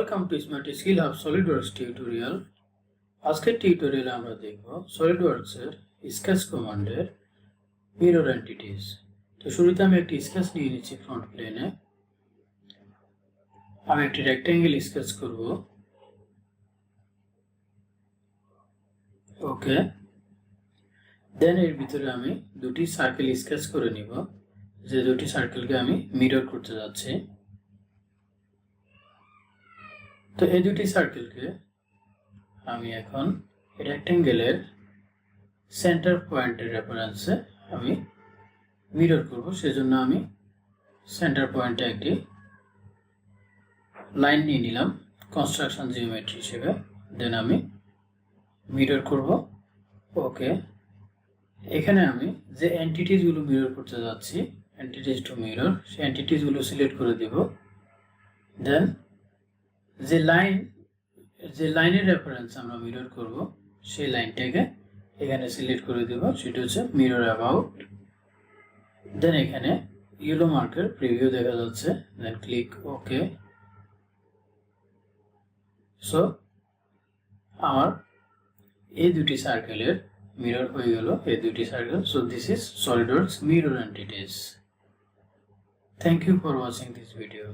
Welcome to smart skill hub SolidWorks tutorial. আজকের টিউটোরিয়ালে আমরা দেখব সলিডওয়ার্কস এর স্কেচ কমান্ডের মিরর এন্টিটিস। তো শুরুতে আমি একটি স্কেচ নিয়ে নিচ্ছি ফ্রন্ট প্লেনে। আমি একটি রেক্ট্যাঙ্গেল স্কেচ করব। ওকে, দেন এর ভিতরে আমি দুটি সার্কেল স্কেচ করে নিব, যে দুটি সার্কেলকে আমি মিরর করতে যাচ্ছি। তো এই দুটি সার্কেলকে আমি এখন রেক্ট্যাঙ্গেলের সেন্টার পয়েন্টের রেফারেন্সে আমি মিরর করব। সেজন্য আমি সেন্টার পয়েন্টে একটি লাইন নিয়ে নিলাম কনস্ট্রাকশন জিওমেট্রি হিসেবে। দেন আমি মিরর করব। ওকে, এখানে আমি যে এন্টিটিসগুলো মিরর করতে যাচ্ছি, এন্টিটিস টু মিরর, সেই এন্টিটিসগুলো সিলেক্ট করে দেব। দেন যে লাইনের রেফারেন্স আমরা মিরর করব, সেই লাইনটাকে এখানে সিলেক্ট করে দেব, সেটা হচ্ছে মিরর অ্যাবাউট। দেন এখানে ইয়েলো মার্কের প্রিভিউ দেখা যাচ্ছে। দেন ক্লিক ওকে। সো আমার এই দুটি সার্কেলের মিরর হয়ে গেল, এই দুটি circle. So this is SolidWorks mirror entities. Thank you for watching this video.